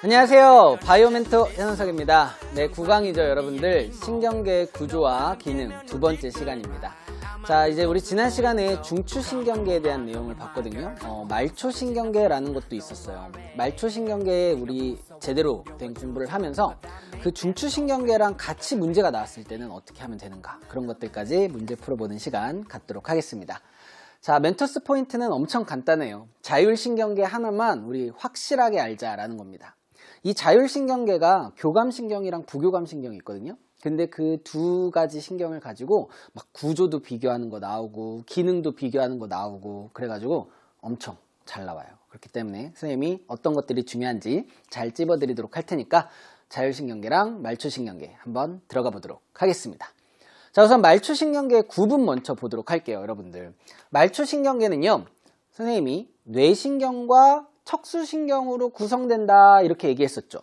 안녕하세요. 바이오멘토 현석입니다. 네, 9강이죠, 여러분들. 신경계의 구조와 기능 두 번째 시간입니다. 자, 이제 우리 지난 시간에 중추신경계에 대한 내용을 봤거든요. 말초신경계라는 것도 있었어요. 말초신경계에 우리 제대로 된 공부를 하면서 그 중추신경계랑 같이 문제가 나왔을 때는 어떻게 하면 되는가, 그런 것들까지 문제 풀어보는 시간 갖도록 하겠습니다. 자, 멘토스 포인트는 엄청 간단해요. 자율신경계 하나만 우리 확실하게 알자라는 겁니다. 이 자율신경계가 교감신경이랑 부교감신경이 있거든요. 근데 그 두 가지 신경을 가지고 막 구조도 비교하는 거 나오고 기능도 비교하는 거 나오고 그래가지고 엄청 잘 나와요. 그렇기 때문에 선생님이 어떤 것들이 중요한지 잘 찝어드리도록 할 테니까 자율신경계랑 말초신경계 한번 들어가 보도록 하겠습니다. 자, 우선 말초신경계 구분 먼저 보도록 할게요, 여러분들. 말초신경계는요, 선생님이 뇌신경과 척수신경으로 구성된다 이렇게 얘기했었죠.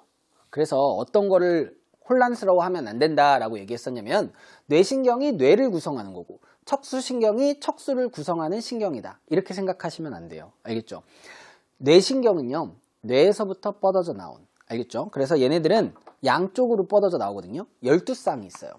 그래서 어떤 거를 혼란스러워하면 안 된다라고 얘기했었냐면, 뇌신경이 뇌를 구성하는 거고 척수신경이 척수를 구성하는 신경이다 이렇게 생각하시면 안 돼요. 알겠죠? 뇌신경은요, 뇌에서부터 뻗어져 나온, 알겠죠? 그래서 얘네들은 양쪽으로 뻗어져 나오거든요. 12쌍이 있어요.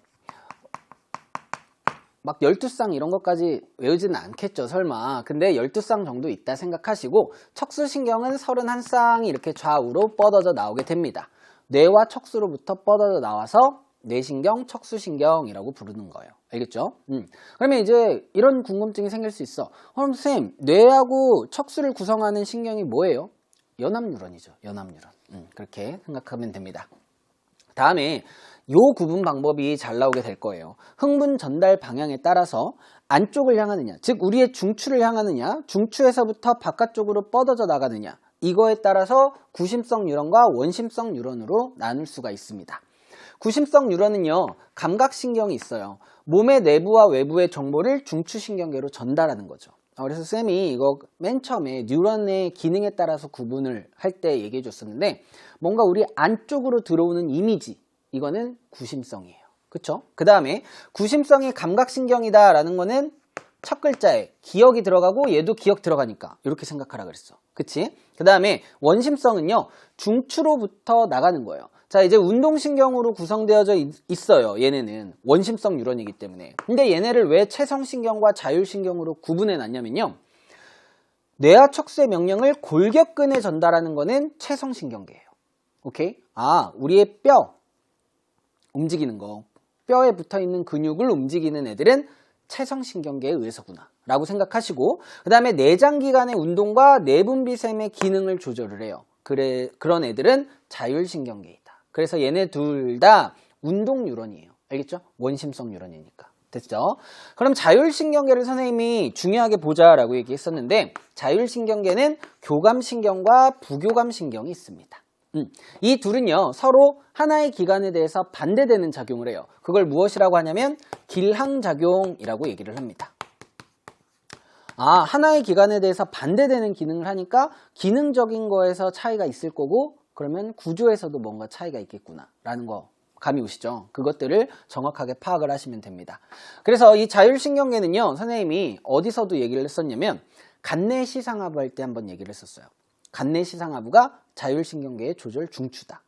막 12쌍 이런 것까지 외우지는 않겠죠, 설마. 근데 12쌍 정도 있다 생각하시고, 척수신경은 31쌍이 이렇게 좌우로 뻗어져 나오게 됩니다. 뇌와 척수로부터 뻗어져 나와서 뇌신경, 척수신경이라고 부르는 거예요. 알겠죠? 그러면 이제 이런 궁금증이 생길 수 있어. 그럼 선생님, 뇌하고 척수를 구성하는 신경이 뭐예요? 연합뉴런이죠, 연합뉴런. 그렇게 생각하면 됩니다. 다음에 요 구분 방법이 잘 나오게 될 거예요. 흥분 전달 방향에 따라서 안쪽을 향하느냐, 즉 우리의 중추를 향하느냐, 중추에서부터 바깥쪽으로 뻗어져 나가느냐, 이거에 따라서 구심성 뉴런과 원심성 뉴런으로 나눌 수가 있습니다. 구심성 뉴런은요, 감각신경이 있어요. 몸의 내부와 외부의 정보를 중추신경계로 전달하는 거죠. 그래서 쌤이 이거 맨 처음에 뉴런의 기능에 따라서 구분을 할 때 얘기해 줬었는데, 뭔가 우리 안쪽으로 들어오는 이미지, 이거는 구심성이에요. 그쵸? 그 다음에 구심성이 감각신경이다 라는 거는 첫 글자에 기억이 들어가고 얘도 기억 들어가니까 이렇게 생각하라 그랬어. 그치? 그 다음에 원심성은요, 중추로부터 나가는 거예요. 자, 이제 운동신경으로 구성되어져 있어요. 얘네는 원심성 뉴런이기 때문에. 근데 얘네를 왜 체성신경과 자율신경으로 구분해 놨냐면요, 뇌와 척수의 명령을 골격근에 전달하는 거는 체성신경계예요. 오케이? 아, 우리의 뼈 움직이는 거, 뼈에 붙어있는 근육을 움직이는 애들은 체성신경계에 의해서구나 라고 생각하시고, 그 다음에 내장기관의 운동과 내분비샘의 기능을 조절을 해요. 그런 애들은 자율신경계이다. 그래서 얘네 둘 다 운동 뉴런이에요. 알겠죠? 원심성 뉴런이니까. 됐죠? 그럼 자율신경계를 선생님이 중요하게 보자라고 얘기했었는데, 자율신경계는 교감신경과 부교감신경이 있습니다. 이 둘은요, 서로 하나의 기관에 대해서 반대되는 작용을 해요. 그걸 무엇이라고 하냐면 길항작용이라고 얘기를 합니다. 아, 하나의 기관에 대해서 반대되는 기능을 하니까 기능적인 거에서 차이가 있을 거고, 그러면 구조에서도 뭔가 차이가 있겠구나 라는 거 감이 오시죠? 그것들을 정확하게 파악을 하시면 됩니다. 그래서 이 자율신경계는요, 선생님이 어디서도 얘기를 했었냐면 간내시상하부 할 때 한번 얘기를 했었어요. 간내시상하부가 자율신경계의 조절 중추다.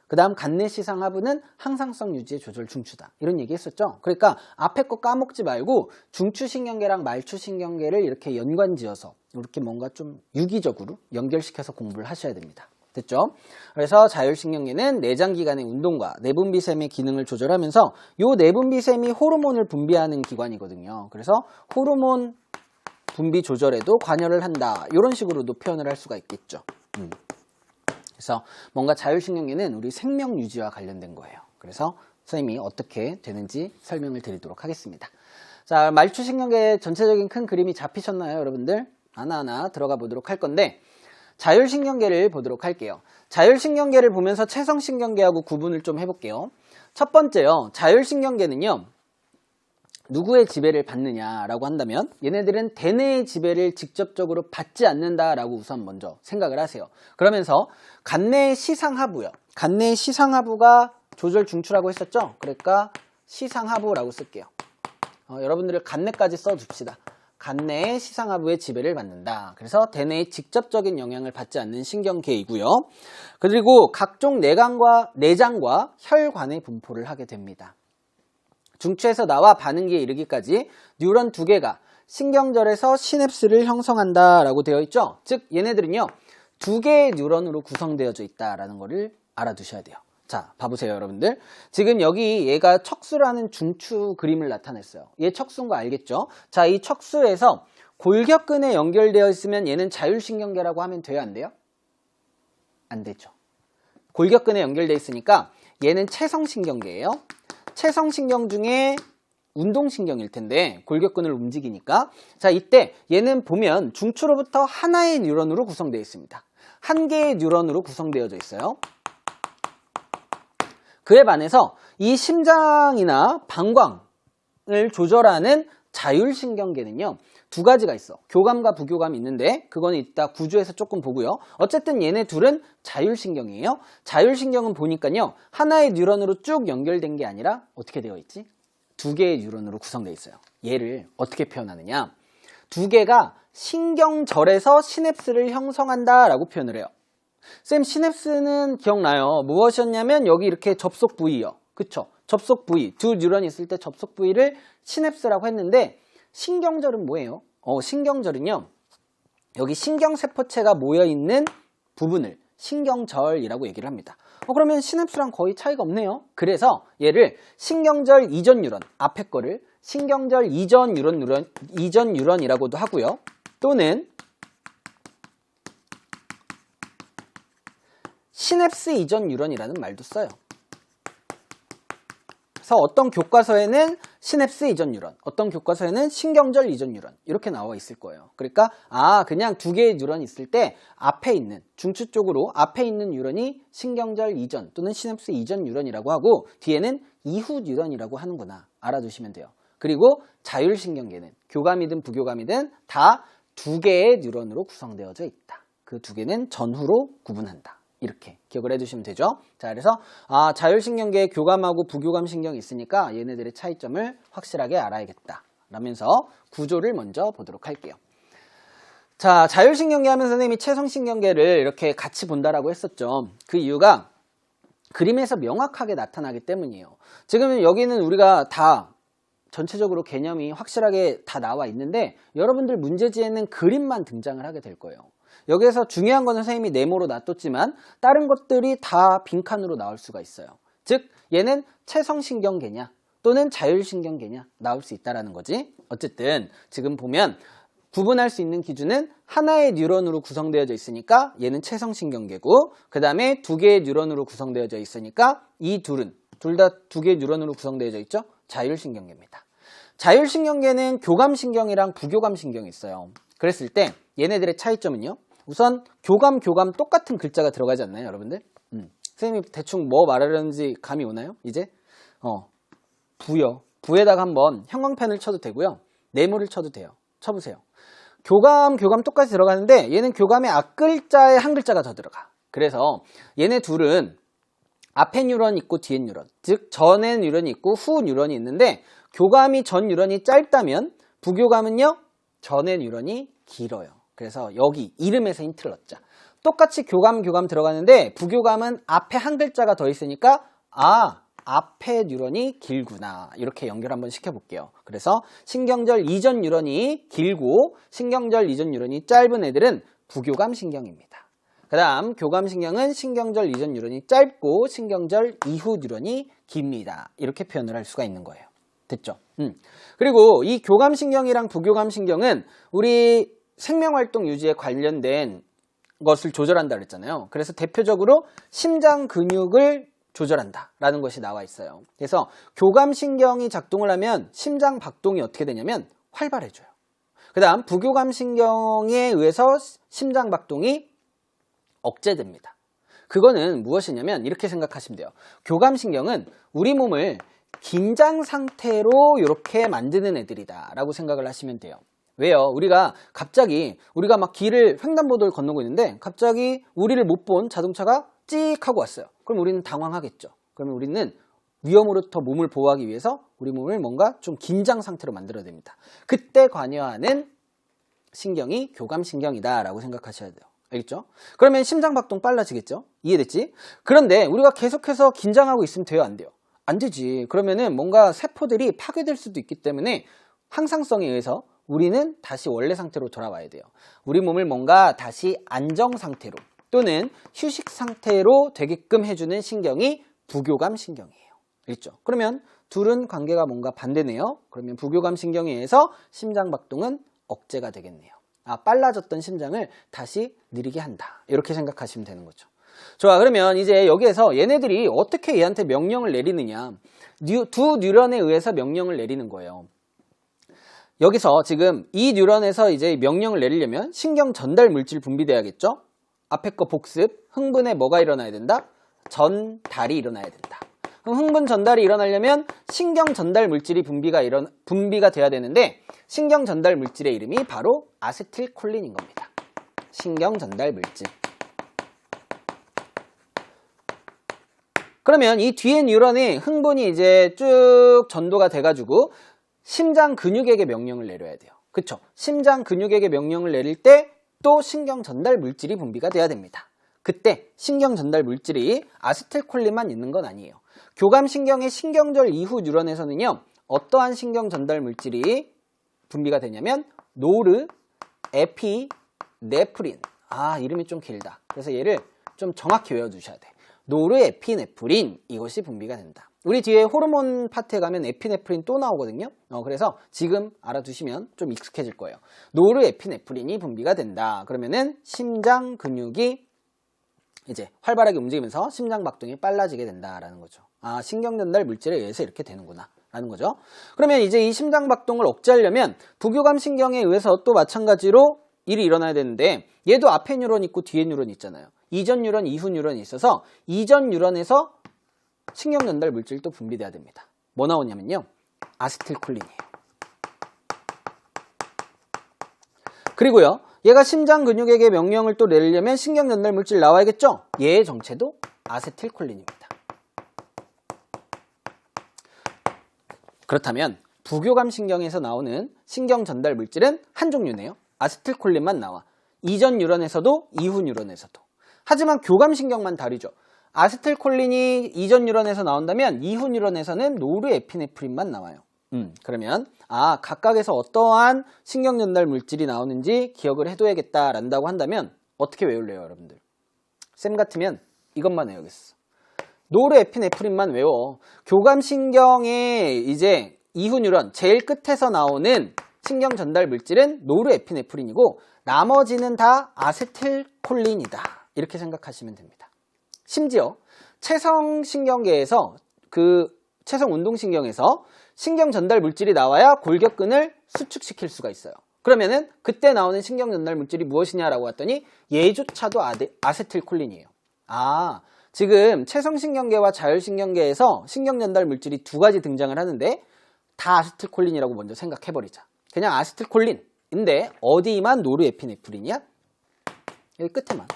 그 다음 간내시상하부는 항상성 유지의 조절 중추다. 이런 얘기 했었죠. 그러니까 앞에 거 까먹지 말고 중추신경계랑 말초신경계를 이렇게 연관지어서 이렇게 뭔가 좀 유기적으로 연결시켜서 공부를 하셔야 됩니다. 됐죠? 그래서 자율신경계는 내장기관의 운동과 내분비샘의 기능을 조절하면서 이 내분비샘이 호르몬을 분비하는 기관이거든요. 그래서 호르몬 분비 조절에도 관여를 한다, 이런 식으로도 표현을 할 수가 있겠죠. 그래서 뭔가 자율신경계는 우리 생명 유지와 관련된 거예요. 그래서 선생님이 어떻게 되는지 설명을 드리도록 하겠습니다. 자, 말초신경계 전체적인 큰 그림이 잡히셨나요, 여러분들? 하나하나 들어가 보도록 할 건데, 자율신경계를 보도록 할게요. 자율신경계를 보면서 체성신경계하고 구분을 좀 해볼게요. 첫 번째요, 자율신경계는요, 누구의 지배를 받느냐라고 한다면 얘네들은 대뇌의 지배를 직접적으로 받지 않는다라고 우선 먼저 생각을 하세요. 그러면서 간내의 시상하부요. 간내의 시상하부가 조절 중추라고 했었죠. 그러니까 시상하부라고 쓸게요. 여러분들을 간내까지 써줍시다. 간내의 시상하부의 지배를 받는다. 그래서 대뇌의 직접적인 영향을 받지 않는 신경계이고요. 그리고 각종 내장과 혈관의 분포를 하게 됩니다. 중추에서 나와 반응기에 이르기까지 뉴런 2개가 신경절에서 시냅스를 형성한다라고 되어 있죠. 즉 얘네들은요 2개의 뉴런으로 구성되어져 있다라는 것을 알아두셔야 돼요. 자, 봐보세요, 여러분들. 지금 여기 얘가 척수라는 중추 그림을 나타냈어요. 얘 척수인 거 알겠죠? 자, 이 척수에서 골격근에 연결되어 있으면 얘는 자율신경계라고 하면 돼요, 안 돼요? 안 되죠. 골격근에 연결되어 있으니까 얘는 체성신경계예요. 체성신경 중에 운동신경일 텐데 골격근을 움직이니까 자, 이때 얘는 보면 중추로부터 하나의 뉴런으로 구성되어 있습니다. 한 개의 뉴런으로 구성되어져 있어요. 그에 반해서 이 심장이나 방광을 조절하는 자율신경계는요 2가지가 있어. 교감과 부교감이 있는데 그거는 이따 구조에서 조금 보고요. 어쨌든 얘네 둘은 자율신경이에요. 자율신경은 보니까요 하나의 뉴런으로 쭉 연결된 게 아니라 어떻게 되어 있지? 2개의 뉴런으로 구성되어 있어요. 얘를 어떻게 표현하느냐? 2개가 신경절에서 시냅스를 형성한다 라고 표현을 해요. 쌤, 시냅스는 기억나요? 무엇이었냐면 여기 이렇게 접속 부위요. 그쵸? 접속 부위, 2 뉴런이 있을 때 접속 부위를 시냅스라고 했는데 신경절은 뭐예요? 신경절은요 여기 신경세포체가 모여있는 부분을 신경절이라고 얘기를 합니다. 그러면 시냅스랑 거의 차이가 없네요. 그래서 얘를 신경절 이전 뉴런, 앞에 거를 신경절 이전 뉴런이라고도 하고요. 또는 시냅스 이전 뉴런이라는 말도 써요. 그래서 어떤 교과서에는 시냅스 이전 뉴런, 어떤 교과서에는 신경절 이전 뉴런 이렇게 나와 있을 거예요. 그러니까 그냥 2개의 뉴런이 있을 때 앞에 있는 중추 쪽으로 앞에 있는 뉴런이 신경절 이전 또는 시냅스 이전 뉴런이라고 하고 뒤에는 이후 뉴런이라고 하는구나 알아두시면 돼요. 그리고 자율신경계는 교감이든 부교감이든 다 2개의 뉴런으로 구성되어져 있다. 그 2개는 전후로 구분한다. 이렇게 기억을 해두시면 되죠. 자, 그래서 자율신경계에 교감하고 부교감 신경이 있으니까 얘네들의 차이점을 확실하게 알아야겠다 라면서 구조를 먼저 보도록 할게요. 자, 자율신경계 하면 선생님이 체성신경계를 이렇게 같이 본다라고 했었죠. 그 이유가 그림에서 명확하게 나타나기 때문이에요. 지금 여기는 우리가 다 전체적으로 개념이 확실하게 다 나와 있는데 여러분들 문제지에는 그림만 등장을 하게 될 거예요. 여기에서 중요한 건 선생님이 네모로 놔뒀지만 다른 것들이 다 빈칸으로 나올 수가 있어요. 즉 얘는 체성신경계냐 또는 자율신경계냐 나올 수 있다는 거지. 어쨌든 지금 보면 구분할 수 있는 기준은 하나의 뉴런으로 구성되어져 있으니까 얘는 체성신경계고 그 다음에 2개의 뉴런으로 구성되어져 있으니까 이 둘은 둘 다 2개의 뉴런으로 구성되어져 있죠. 자율신경계입니다. 자율신경계는 교감신경이랑 부교감신경이 있어요. 그랬을 때 얘네들의 차이점은요. 우선 교감 똑같은 글자가 들어가지 않나요, 여러분들? 선생님이 대충 뭐 말하려는지 감이 오나요? 이제? 부요. 부에다가 한번 형광펜을 쳐도 되고요. 네모를 쳐도 돼요. 쳐보세요. 교감 똑같이 들어가는데 얘는 교감의 앞글자에 한 글자가 더 들어가. 그래서 얘네 둘은 앞에 뉴런이 있고 뒤에 뉴런, 즉 전에 뉴런이 있고 후 뉴런이 있는데 교감이 전 뉴런이 짧다면 부교감은요 전에 뉴런이 길어요. 그래서 여기 이름에서 힌트를 얻자. 똑같이 교감 들어가는데 부교감은 앞에 한 글자가 더 있으니까 앞에 뉴런이 길구나 이렇게 연결 한번 시켜볼게요. 그래서 신경절 이전 뉴런이 길고 신경절 이전 뉴런이 짧은 애들은 부교감 신경입니다. 그 다음 교감신경은 신경절 이전 뉴런이 짧고 신경절 이후 뉴런이 깁니다. 이렇게 표현을 할 수가 있는 거예요. 됐죠? 그리고 이 교감신경이랑 부교감신경은 우리 생명활동 유지에 관련된 것을 조절한다 그랬잖아요. 그래서 대표적으로 심장 근육을 조절한다 라는 것이 나와 있어요. 그래서 교감신경이 작동을 하면 심장 박동이 어떻게 되냐면 활발해져요. 그 다음 부교감신경에 의해서 심장 박동이 억제됩니다. 그거는 무엇이냐면 이렇게 생각하시면 돼요. 교감신경은 우리 몸을 긴장 상태로 이렇게 만드는 애들이다 라고 생각을 하시면 돼요. 왜요? 우리가 막 길을 횡단보도를 건너고 있는데 갑자기 우리를 못 본 자동차가 찍 하고 왔어요. 그럼 우리는 당황하겠죠. 그러면 우리는 위험으로부터 몸을 보호하기 위해서 우리 몸을 뭔가 좀 긴장 상태로 만들어야 됩니다. 그때 관여하는 신경이 교감신경이다 라고 생각하셔야 돼요. 알겠죠? 그러면 심장박동 빨라지겠죠? 이해됐지? 그런데 우리가 계속해서 긴장하고 있으면 돼요? 안 돼요? 안 되지. 그러면은 뭔가 세포들이 파괴될 수도 있기 때문에 항상성에 의해서 우리는 다시 원래 상태로 돌아와야 돼요. 우리 몸을 뭔가 다시 안정 상태로 또는 휴식 상태로 되게끔 해주는 신경이 부교감 신경이에요. 알겠죠? 그러면 둘은 관계가 뭔가 반대네요. 그러면 부교감 신경에 의해서 심장박동은 억제가 되겠네요. 빨라졌던 심장을 다시 느리게 한다. 이렇게 생각하시면 되는 거죠. 좋아, 그러면 이제 여기에서 얘네들이 어떻게 얘한테 명령을 내리느냐. 두 뉴런에 의해서 명령을 내리는 거예요. 여기서 지금 이 뉴런에서 이제 명령을 내리려면 신경 전달 물질 분비돼야겠죠? 앞에 거 복습, 흥분에 뭐가 일어나야 된다? 전달이 일어나야 된다. 그럼 흥분 전달이 일어나려면 신경 전달 물질이 분비가 돼야 되는데 신경 전달 물질의 이름이 바로 아세틸콜린인 겁니다. 신경 전달 물질. 그러면 이 뒤에 뉴런이 흥분이 이제 쭉 전도가 돼가지고 심장 근육에게 명령을 내려야 돼요. 그쵸? 심장 근육에게 명령을 내릴 때 또 신경 전달 물질이 분비가 돼야 됩니다. 그때 신경 전달 물질이 아세틸콜린만 있는 건 아니에요. 교감신경의 신경절 이후 뉴런에서는요, 어떠한 신경 전달 물질이 분비가 되냐면 노르, 에피, 네프린. 이름이 좀 길다. 그래서 얘를 좀 정확히 외워두셔야 돼. 노르, 에피네프린, 이것이 분비가 된다. 우리 뒤에 호르몬 파트에 가면 에피네프린 또 나오거든요. 그래서 지금 알아두시면 좀 익숙해질 거예요. 노르, 에피네프린이 분비가 된다. 그러면은 심장 근육이 이제 활발하게 움직이면서 심장 박동이 빨라지게 된다라는 거죠. 신경 전달 물질에 의해서 이렇게 되는구나 라는 거죠. 그러면 이제 이 심장 박동을 억제하려면 부교감 신경에 의해서 또 마찬가지로 일이 일어나야 되는데 얘도 앞에 뉴런 있고 뒤에 뉴런 있잖아요. 이전 뉴런, 이후 뉴런이 있어서 이전 뉴런에서 신경 전달 물질도 분비돼야 됩니다. 뭐 나오냐면요, 아세틸콜린이에요. 그리고요, 얘가 심장 근육에게 명령을 또 내리려면 신경 전달 물질 나와야겠죠? 얘의 정체도 아세틸콜린입니다. 그렇다면 부교감 신경에서 나오는 신경 전달 물질은 한 종류네요. 아세틸콜린만 나와. 이전 뉴런에서도 이후 뉴런에서도. 하지만 교감 신경만 다르죠. 아세틸콜린이 이전 뉴런에서 나온다면 이후 뉴런에서는 노르에피네프린만 나와요. 그러면 각각에서 어떠한 신경 전달 물질이 나오는지 기억을 해둬야겠다란다고 한다면 어떻게 외울래요, 여러분들? 쌤 같으면 이것만 외우겠어. 노르에피네프린만 외워. 교감 신경의 이제 이후 뉴런 제일 끝에서 나오는 신경 전달 물질은 노르에피네프린이고 나머지는 다 아세틸콜린이다. 이렇게 생각하시면 됩니다. 심지어 체성신경계에서 체성운동신경에서 신경 전달 물질이 나와야 골격근을 수축시킬 수가 있어요. 그러면은 그때 나오는 신경 전달 물질이 무엇이냐라고 했더니 얘조차도 아세틸콜린이에요. 지금 체성신경계와 자율신경계에서 신경 전달 물질이 두 가지 등장을 하는데 다 아세틸콜린이라고 먼저 생각해버리자. 그냥 아세틸콜린인데 어디만 노르에피네프린이야? 여기 끝에만.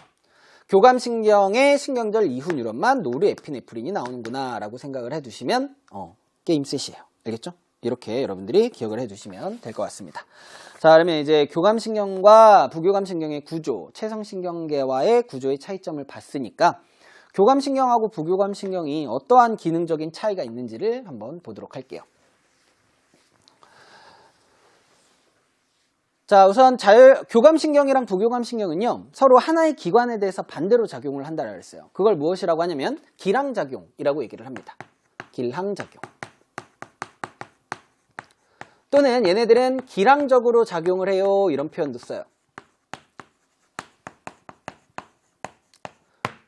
교감신경의 신경절 이후 뉴런만 노르에피네프린이 나오는구나 라고 생각을 해두시면 게임 셋이에요. 알겠죠? 이렇게 여러분들이 기억을 해두시면 될 것 같습니다. 자, 그러면 이제 교감신경과 부교감신경의 구조, 체성신경계와의 구조의 차이점을 봤으니까 교감신경하고 부교감신경이 어떠한 기능적인 차이가 있는지를 한번 보도록 할게요. 자, 우선 교감신경이랑 부교감신경은요, 서로 하나의 기관에 대해서 반대로 작용을 한다고 했어요. 그걸 무엇이라고 하냐면 기랑작용이라고 얘기를 합니다. 길항작용. 또는 얘네들은 기랑적으로 작용을 해요, 이런 표현도 써요.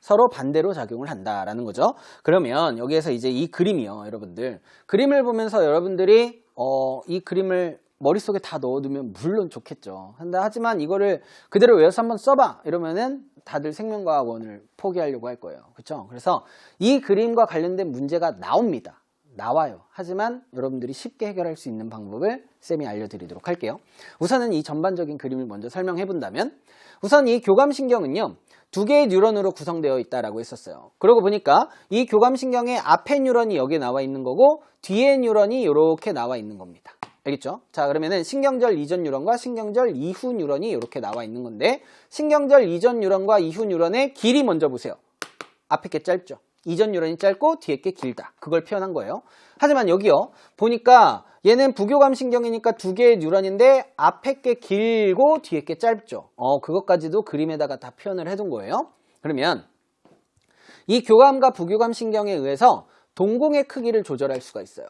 서로 반대로 작용을 한다라는 거죠. 그러면 여기에서 이제 이 그림이요, 여러분들. 그림을 보면서 여러분들이 이 그림을 머릿속에 다 넣어두면 물론 좋겠죠. 하지만 이거를 그대로 외워서 한번 써봐 이러면은 다들 생명과학원을 포기하려고 할 거예요. 그렇죠? 그래서 이 그림과 관련된 문제가 나와요. 하지만 여러분들이 쉽게 해결할 수 있는 방법을 쌤이 알려드리도록 할게요. 우선은 이 전반적인 그림을 먼저 설명해 본다면, 우선 이 교감신경은요, 두 개의 뉴런으로 구성되어 있다라고 했었어요. 그러고 보니까 이 교감신경의 앞에 뉴런이 여기에 나와 있는 거고 뒤에 뉴런이 이렇게 나와 있는 겁니다. 알겠죠? 자, 그러면은 신경절 이전 뉴런과 신경절 이후 뉴런이 이렇게 나와 있는 건데, 신경절 이전 뉴런과 이후 뉴런의 길이 먼저 보세요. 앞에 게 짧죠? 이전 뉴런이 짧고 뒤에 게 길다. 그걸 표현한 거예요. 하지만 여기요, 보니까 얘는 부교감 신경이니까 두 개의 뉴런인데 앞에 게 길고 뒤에 게 짧죠? 그것까지도 그림에다가 다 표현을 해둔 거예요. 그러면 이 교감과 부교감 신경에 의해서 동공의 크기를 조절할 수가 있어요.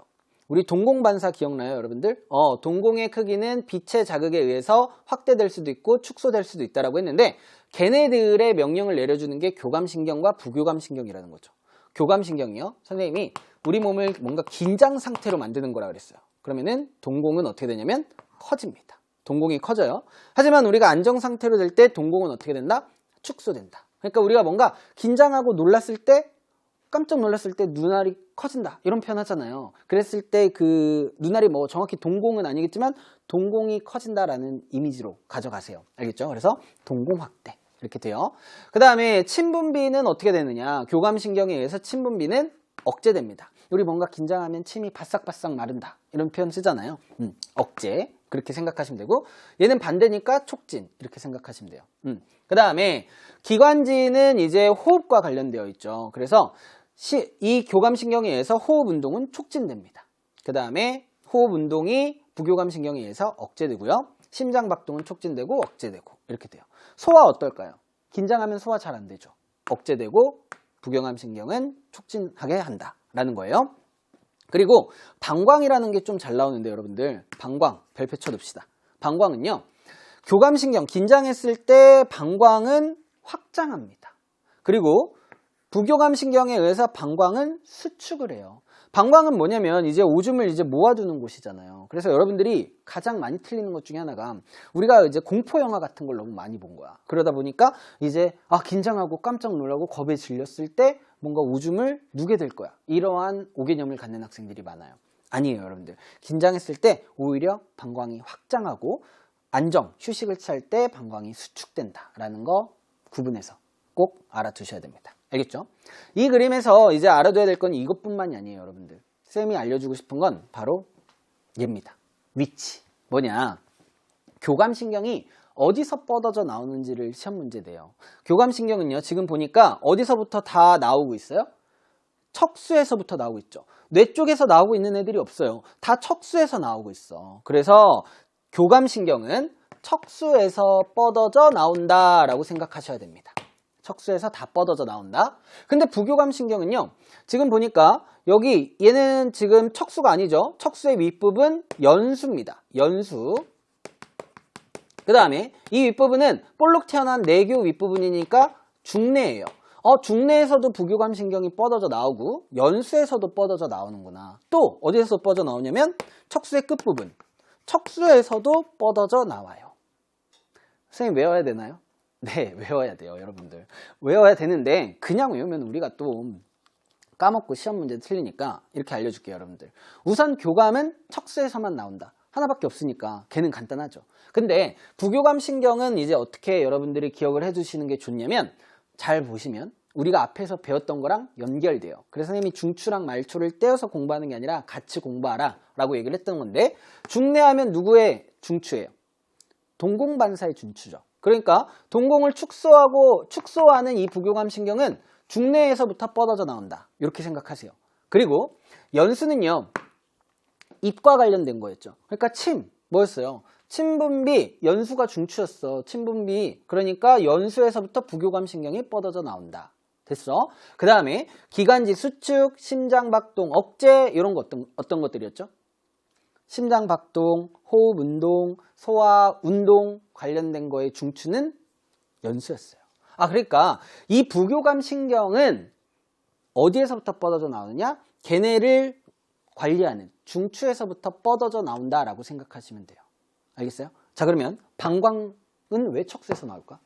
우리 동공반사 기억나요, 여러분들? 동공의 크기는 빛의 자극에 의해서 확대될 수도 있고 축소될 수도 있다라고 했는데, 걔네들의 명령을 내려주는 게 교감신경과 부교감신경이라는 거죠. 교감신경이요, 선생님이 우리 몸을 뭔가 긴장 상태로 만드는 거라 그랬어요. 그러면은 동공은 어떻게 되냐면 커집니다. 동공이 커져요. 하지만 우리가 안정 상태로 될 때 동공은 어떻게 된다? 축소된다. 그러니까 우리가 뭔가 긴장하고 놀랐을 때, 깜짝 놀랐을 때 눈알이 커진다, 이런 표현 하잖아요. 그랬을 때 그 눈알이 뭐 정확히 동공은 아니겠지만 동공이 커진다라는 이미지로 가져가세요. 알겠죠? 그래서 동공 확대 이렇게 돼요. 그 다음에 침분비는 어떻게 되느냐, 교감신경에 의해서 침분비는 억제됩니다. 우리 뭔가 긴장하면 침이 바싹바싹 마른다, 이런 표현 쓰잖아요. 억제, 그렇게 생각하시면 되고, 얘는 반대니까 촉진, 이렇게 생각하시면 돼요. 그 다음에 기관지는 이제 호흡과 관련되어 있죠. 그래서 이 교감신경에 의해서 호흡 운동은 촉진됩니다. 그 다음에 호흡 운동이 부교감신경에 의해서 억제되고요. 심장 박동은 촉진되고 억제되고 이렇게 돼요. 소화 어떨까요? 긴장하면 소화 잘 안 되죠. 억제되고 부교감신경은 촉진하게 한다라는 거예요. 그리고 방광이라는 게 좀 잘 나오는데, 여러분들 방광 별표 쳐둡시다. 방광은요, 교감신경 긴장했을 때 방광은 확장합니다. 그리고 부교감신경에 의해서 방광은 수축을 해요. 방광은 뭐냐면 이제 오줌을 이제 모아두는 곳이잖아요. 그래서 여러분들이 가장 많이 틀리는 것 중에 하나가, 우리가 이제 공포 영화 같은 걸 너무 많이 본 거야. 그러다 보니까 이제 긴장하고 깜짝 놀라고 겁에 질렸을 때 뭔가 오줌을 누게 될 거야, 이러한 오개념을 갖는 학생들이 많아요. 아니에요, 여러분들. 긴장했을 때 오히려 방광이 확장하고 안정, 휴식을 취할 때 방광이 수축된다라는 거 구분해서 꼭 알아두셔야 됩니다. 알겠죠? 이 그림에서 이제 알아둬야 될 건 이것뿐만이 아니에요, 여러분들. 쌤이 알려주고 싶은 건 바로 얘입니다. 위치. 뭐냐? 교감신경이 어디서 뻗어져 나오는지를 시험 문제 내요. 교감신경은요, 지금 보니까 어디서부터 다 나오고 있어요? 척수에서부터 나오고 있죠. 뇌 쪽에서 나오고 있는 애들이 없어요. 다 척수에서 나오고 있어. 그래서 교감신경은 척수에서 뻗어져 나온다라고 생각하셔야 됩니다. 척수에서 다 뻗어져 나온다. 근데 부교감신경은요, 지금 보니까 여기 얘는 지금 척수가 아니죠. 척수의 윗부분 연수입니다. 연수. 그 다음에 이 윗부분은 볼록 튀어나온 내교 윗부분이니까 중뇌예요. 중뇌에서도 부교감신경이 뻗어져 나오고 연수에서도 뻗어져 나오는구나. 또 어디에서 뻗어져 나오냐면 척수의 끝부분, 척수에서도 뻗어져 나와요. 선생님 외워야 되나요? 네, 외워야 돼요, 여러분들. 외워야 되는데 그냥 외우면 우리가 또 까먹고 시험 문제 틀리니까 이렇게 알려줄게요, 여러분들. 우선 교감은 척수에서만 나온다. 하나밖에 없으니까 걔는 간단하죠. 근데 부교감신경은 이제 어떻게 여러분들이 기억을 해두시는 게 좋냐면, 잘 보시면 우리가 앞에서 배웠던 거랑 연결돼요. 그래서 선생님이 중추랑 말초를 떼어서 공부하는 게 아니라 같이 공부하라 라고 얘기를 했던 건데, 중뇌하면 누구의 중추예요? 동공반사의 중추죠. 그러니까 동공을 축소하는 이 부교감신경은 중뇌에서부터 뻗어져 나온다, 이렇게 생각하세요. 그리고 연수는요, 입과 관련된 거였죠. 그러니까 뭐였어요? 침분비, 연수가 중추였어. 침분비. 그러니까 연수에서부터 부교감신경이 뻗어져 나온다. 됐어? 그 다음에 기관지 수축, 심장박동, 억제, 이런 거 어떤 것들이었죠? 심장박동, 호흡운동, 소화운동 관련된 거의 중추는 연수였어요. 그러니까 이 부교감신경은 어디에서부터 뻗어져 나오느냐? 걔네를 관리하는 중추에서부터 뻗어져 나온다라고 생각하시면 돼요. 알겠어요? 자, 그러면 방광은 왜 척수에서 나올까?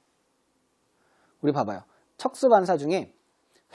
우리 봐봐요. 척수반사 중에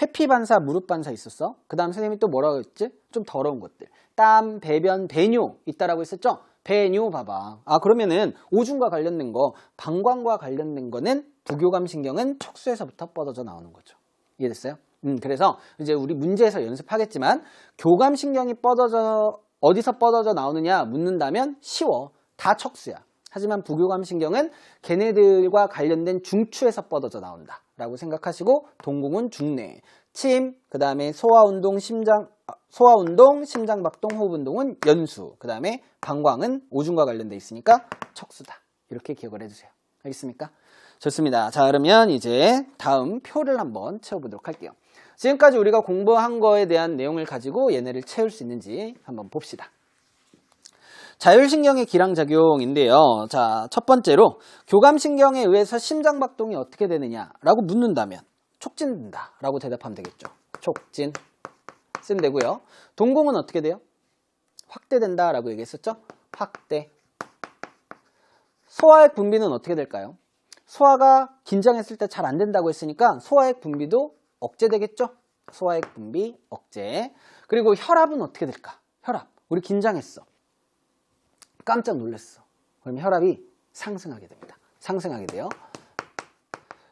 회피반사, 무릎반사 있었어. 그 다음 선생님이 또 뭐라고 했지? 좀 더러운 것들. 땀, 배변, 배뇨 있다라고 했었죠? 배뇨 봐봐. 그러면은 오줌과 관련된 거, 방광과 관련된 거는 부교감신경은 척수에서부터 뻗어져 나오는 거죠. 이해됐어요? 그래서 이제 우리 문제에서 연습하겠지만 교감신경이 뻗어져 어디서 뻗어져 나오느냐 묻는다면 쉬워. 다 척수야. 하지만 부교감신경은 걔네들과 관련된 중추에서 뻗어져 나온다 라고 생각하시고, 동공은 중내, 침, 그 다음에 소화운동, 심장박동, 호흡운동은 연수, 그 다음에 방광은 오줌과 관련돼 있으니까 척수다. 이렇게 기억을 해주세요. 알겠습니까? 좋습니다. 자, 그러면 이제 다음 표를 한번 채워보도록 할게요. 지금까지 우리가 공부한 거에 대한 내용을 가지고 얘네를 채울 수 있는지 한번 봅시다. 자율신경의 기량작용인데요. 자, 첫 번째로 교감신경에 의해서 심장박동이 어떻게 되느냐라고 묻는다면 촉진된다 라고 대답하면 되겠죠. 촉진 쓰면 되고요. 동공은 어떻게 돼요? 확대된다 라고 얘기했었죠. 확대. 소화액 분비는 어떻게 될까요? 소화가 긴장했을 때 잘 안 된다고 했으니까 소화액 분비도 억제되겠죠. 소화액 분비 억제. 그리고 혈압은 어떻게 될까? 혈압. 우리 긴장했어. 깜짝 놀랐어. 그럼 혈압이 상승하게 됩니다. 상승하게 돼요.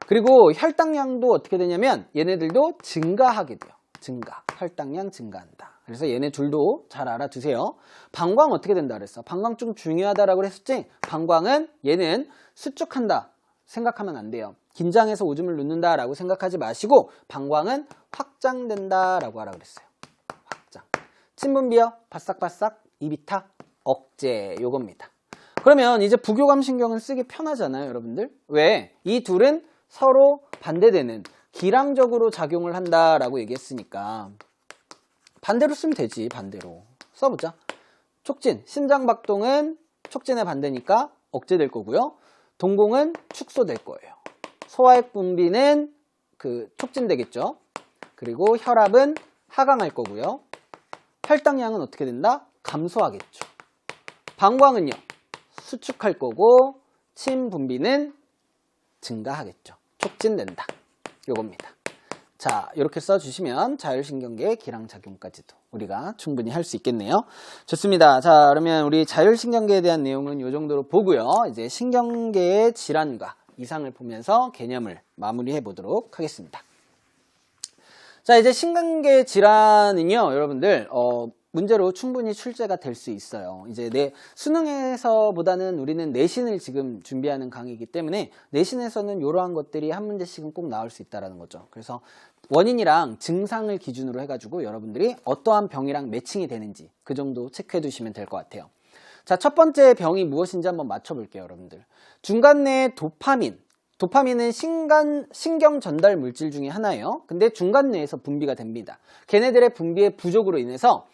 그리고 혈당량도 어떻게 되냐면 얘네들도 증가하게 돼요. 증가. 혈당량 증가한다. 그래서 얘네 둘도 잘 알아두세요. 방광 어떻게 된다 그랬어? 방광 좀 중요하다라고 했었지? 방광은 얘는 수축한다 생각하면 안 돼요. 긴장해서 오줌을 누는다 라고 생각하지 마시고 방광은 확장된다 라고 하라 그랬어요. 확장. 침분비요? 바싹바싹 입이 타 억제. 요겁니다. 그러면 이제 부교감신경은 쓰기 편하잖아요, 여러분들. 왜? 이 둘은 서로 반대되는 기량적으로 작용을 한다라고 얘기했으니까 반대로 쓰면 되지. 반대로 써보자. 촉진, 심장박동은 촉진의 반대니까 억제될 거고요. 동공은 축소될 거예요. 소화액 분비는 촉진되겠죠. 그리고 혈압은 하강할 거고요. 혈당량은 어떻게 된다? 감소하겠죠. 방광은요, 수축할 거고 침 분비는 증가하겠죠. 촉진된다. 요겁니다. 자, 이렇게 써주시면 자율신경계의 기량작용까지도 우리가 충분히 할 수 있겠네요. 좋습니다. 자, 그러면 우리 자율신경계에 대한 내용은 이 정도로 보고요. 이제 신경계의 질환과 이상을 보면서 개념을 마무리해 보도록 하겠습니다. 자, 이제 신경계 질환은요, 여러분들 문제로 충분히 출제가 될 수 있어요. 이제 수능에서보다는 우리는 내신을 지금 준비하는 강의이기 때문에 내신에서는 이러한 것들이 한 문제씩은 꼭 나올 수 있다는 거죠. 그래서 원인이랑 증상을 기준으로 해가지고 여러분들이 어떠한 병이랑 매칭이 되는지 그 정도 체크해 두시면 될 것 같아요. 자, 첫 번째 병이 무엇인지 한번 맞춰볼게요, 여러분들. 중간뇌의 도파민은 신경 전달 물질 중에 하나예요. 근데 중간뇌에서 분비가 됩니다. 걔네들의 분비의 부족으로 인해서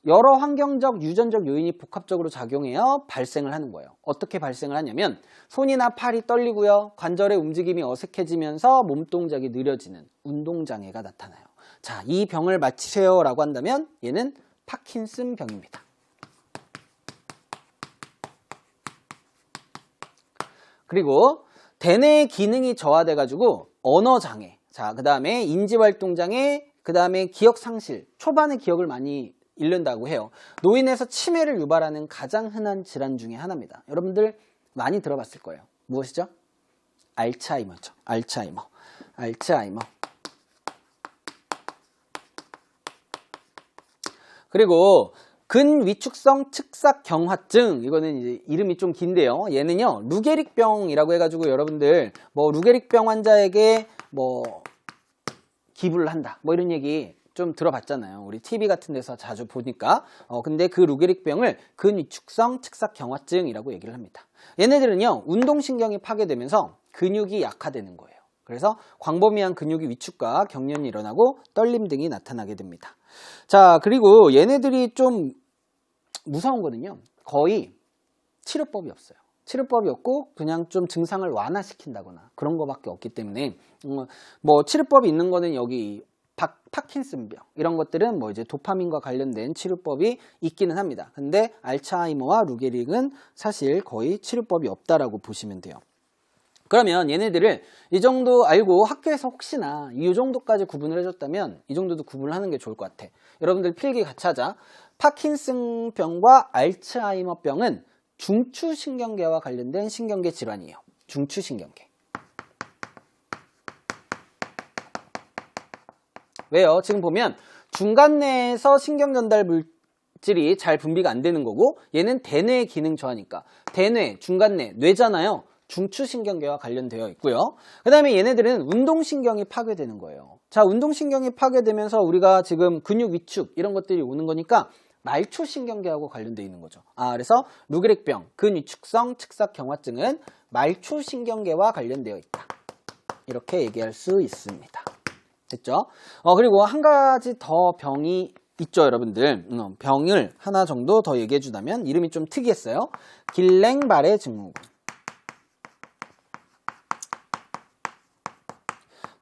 여러 환경적, 유전적 요인이 복합적으로 작용해서 발생을 하는 거예요. 어떻게 발생을 하냐면 손이나 팔이 떨리고요. 관절의 움직임이 어색해지면서 몸동작이 느려지는 운동장애가 나타나요. 자, 이 병을 맞히세요 라고 한다면 얘는 파킨슨 병입니다. 그리고 대뇌의 기능이 저하돼가지고 언어장애, 자, 그 다음에 인지활동장애, 그 다음에 기억상실, 초반에 기억을 많이 잃는다고 해요. 노인에서 치매를 유발하는 가장 흔한 질환 중에 하나입니다. 여러분들 많이 들어봤을 거예요. 무엇이죠? 알츠하이머죠. 알츠하이머. 그리고 근위축성 측삭경화증, 이거는 이제 이름이 좀 긴데요. 얘는요, 루게릭병이라고 해가지고 여러분들 루게릭병 환자에게 기부를 한다, 이런 얘기 좀 들어봤잖아요. 우리 TV 같은 데서 자주 보니까. 근데 그 루게릭병을 근위축성 측삭경화증이라고 얘기를 합니다. 얘네들은요, 운동신경이 파괴되면서 근육이 약화되는 거예요. 그래서 광범위한 근육의 위축과 경련이 일어나고 떨림 등이 나타나게 됩니다. 자, 그리고 얘네들이 좀 무서운 거는요, 거의 치료법이 없어요. 치료법이 없고 그냥 좀 증상을 완화시킨다거나 그런 거밖에 없기 때문에 치료법이 있는 거는 여기 파킨슨병 이런 것들은 이제 도파민과 관련된 치료법이 있기는 합니다. 근데 알츠하이머와 루게릭은 사실 거의 치료법이 없다라고 보시면 돼요. 그러면 얘네들을 이 정도 알고 학교에서 혹시나 이 정도까지 구분을 해줬다면 이 정도도 구분을 하는 게 좋을 것 같아. 여러분들 필기 같이 하자. 파킨슨병과 알츠하이머병은 중추신경계와 관련된 신경계 질환이에요. 중추신경계. 왜요? 지금 보면 중간뇌에서 신경전달 질이 잘 분비가 안 되는 거고, 얘는 대뇌의 기능 저하니까 대뇌, 중간뇌, 뇌잖아요. 중추신경계와 관련되어 있고요. 그 다음에 얘네들은 운동신경이 파괴되는 거예요. 자, 운동신경이 파괴되면서 우리가 지금 근육 위축 이런 것들이 오는 거니까 말초신경계하고 관련되어 있는 거죠. 그래서 루게릭병, 근위축성 측삭경화증은 말초신경계와 관련되어 있다. 이렇게 얘기할 수 있습니다. 됐죠? 그리고 한 가지 더 병이 있죠, 여러분들. 병을 하나 정도 더 얘기해 주자면 이름이 좀 특이했어요. 길랭바레 증후군.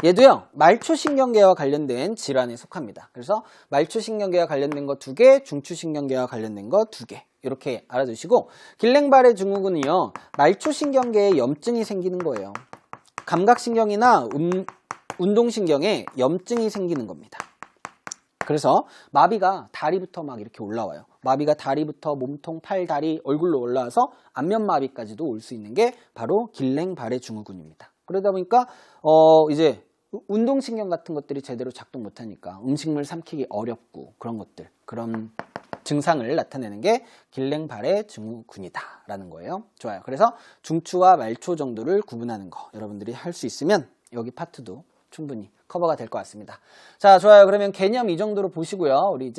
얘도요, 말초신경계와 관련된 질환에 속합니다. 그래서 말초신경계와 관련된 거 2개, 중추신경계와 관련된 거 2개. 이렇게 알아두시고, 길랭바레 증후군은요, 말초신경계에 염증이 생기는 거예요. 감각신경이나 운동신경에 염증이 생기는 겁니다. 그래서 마비가 다리부터 막 이렇게 올라와요. 마비가 다리부터 몸통, 팔, 다리, 얼굴로 올라와서 안면마비까지도 올 수 있는 게 바로 길랭바레 증후군입니다. 그러다 보니까 이제 운동신경 같은 것들이 제대로 작동 못하니까 음식물 삼키기 어렵고 그런 것들, 그런 증상을 나타내는 게 길랭바레 증후군이다라는 거예요. 좋아요. 그래서 중추와 말초 정도를 구분하는 거 여러분들이 할 수 있으면 여기 파트도 충분히 커버가 될 것 같습니다. 자, 좋아요. 그러면 개념 이 정도로 보시고요. 우리 이제